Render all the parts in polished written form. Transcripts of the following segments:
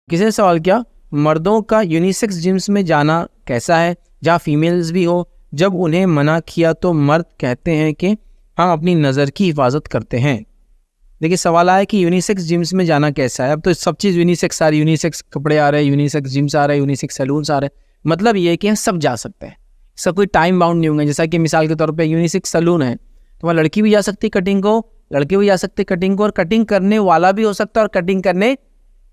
किसी ने सवाल किया मर्दों का यूनिसेक्स जिम्स में जाना कैसा है जहाँ फीमेल्स भी हो, जब उन्हें मना किया तो मर्द कहते हैं कि हम अपनी नज़र की हिफाजत करते हैं। देखिए सवाल आया कि यूनिसेक्स जिम्स में जाना कैसा है। अब तो सब चीज़ यूनिसेक्स आ रही, यूनिसेक्स कपड़े आ रहे हैं, यूनिसेक्स जिम्स आ रहे हैं, यूनिसेक्स सैलून्स आ रहे हैं। मतलब ये है कि हम सब जा सकते हैं, सब कोई टाइम बाउंड नहीं होंगे। जैसा कि मिसाल के तौर पे यूनिसेक्स सैलून है तो वहाँ लड़की भी जा सकती है कटिंग को, लड़के भी जा सकते हैं कटिंग को, और कटिंग करने वाला भी हो सकता है और कटिंग करने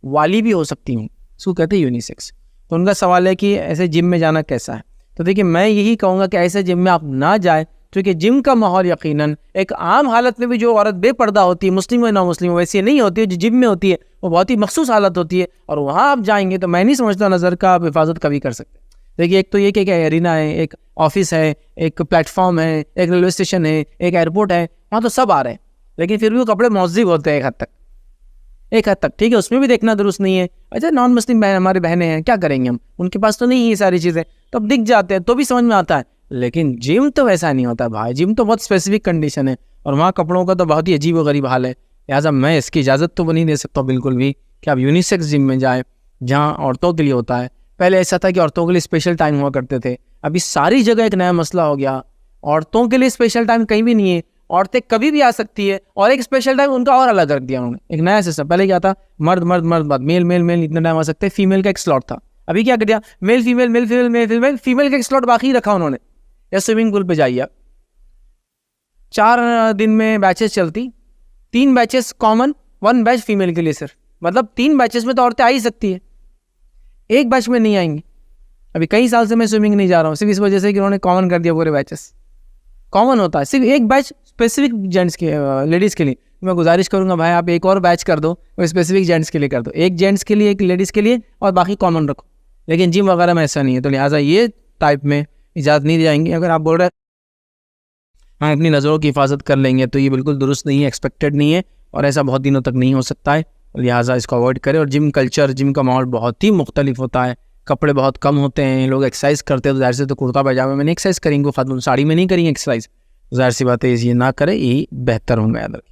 वाली भी हो सकती हूँ, इसको कहते हैं यूनिसेक्स। तो उनका सवाल है कि ऐसे जिम में जाना कैसा है। तो देखिए मैं यही कहूँगा कि ऐसे जिम में आप ना जाए, क्योंकि जिम का माहौल यकीनन एक आम हालत में भी जो औरत बेपर्दा होती है, मुस्लिम हो ना मुस्लिम हो, वैसी नहीं होती है। जो जिम में होती है वो बहुत ही मखसूस हालत होती है, और वहाँ आप जाएंगे तो मैं नहीं समझता नज़र का आप हिफाजत कभी कर सकते। देखिए एक तो ये कि एरिना है, एक ऑफिस है, एक प्लेटफॉर्म है, एक रेलवे स्टेशन है, एक एयरपोर्ट है, वहाँ तो सब आ रहे हैं, लेकिन फिर भी वो कपड़े मौजूद होते हैं एक हद तक, ठीक है, उसमें भी देखना दुरुस्त नहीं है। अच्छा नॉन मुस्लिम बहन हमारी बहनें हैं, क्या करेंगे हम, उनके पास तो नहीं है ये सारी चीज़ें, तो अब दिख जाते हैं तो भी समझ में आता है। लेकिन जिम तो वैसा नहीं होता भाई, जिम तो बहुत स्पेसिफिक कंडीशन है, और वहाँ कपड़ों का तो बहुत ही अजीब व गरीब हाल है। लिहाजा मैं इसकी इजाज़त तो नहीं दे सकता बिल्कुल भी कि आप यूनिसेक्स जिम में जाएँ जहाँ औरतों के लिए होता है। पहले ऐसा था कि औरतों के लिए स्पेशल टाइम हुआ करते थे, अभी सारी जगह एक नया मसला हो गया, औरतों के लिए स्पेशल टाइम कहीं भी नहीं है, औरतें कभी भी आ सकती है, और एक स्पेशल टाइम उनका और अलग रख दिया उन्होंने, एक नया सिस्टम। पहले क्या था, मर्द मर्द मर्द मर्द, मेल मेल मेल इतना टाइम आ सकते हैं, फीमेल का एक स्लॉट था। अभी क्या कर दिया, male female male female male female, female का एक स्लॉट बाकी रखा उन्होंने। या स्विमिंग पूल पे जाइए, 4 दिन में बैचेस चलती, 3 बैचेस कॉमन, 1 बैच फीमेल के लिए सिर्फ, मतलब 3 बैचेस में तो औरतें आ ही सकती है, एक बैच में नहीं आएंगी। अभी कई साल से मैं स्विमिंग नहीं जा रहा हूँ सिर्फ इस वजह से कि उन्होंने कॉमन कर दिया, पूरे बैचेस कॉमन होता है, सिर्फ एक बैच स्पेसिफिक जेंट्स के, लेडीज़ के लिए। मैं गुजारिश करूंगा भाई आप एक और बैच कर दो, वो स्पेसिफिक जेंट्स के लिए कर दो, एक जेंट्स के लिए एक लेडीज़ के लिए, और बाकी कॉमन रखो। लेकिन जिम वगैरह में ऐसा नहीं है, तो लिहाजा ये टाइप में इजाज़त नहीं दी जाएंगी। अगर आप बोल रहे हैं हम अपनी नज़रों की हिफाजत कर लेंगे, तो ये बिल्कुल दुरुस्त नहीं है, एक्सपेक्टेड नहीं है, और ऐसा बहुत दिनों तक नहीं हो सकता है। लिहाजा इसको अवॉइड करें। और जिम कल्चर, जिम का माहौल बहुत ही मुख्तलिफ होता है, कपड़े बहुत कम होते हैं, लोग एक्सरसाइज करते हैं तो जाहिर से तो कुर्ता पैजामे में नहीं एक्सरसाइज करेंगे, खातून साड़ी में नहीं करेंगे एक्सरसाइज, जाहिर सी बात है ये ना करें, यही बेहतर होंगे। याद रखें।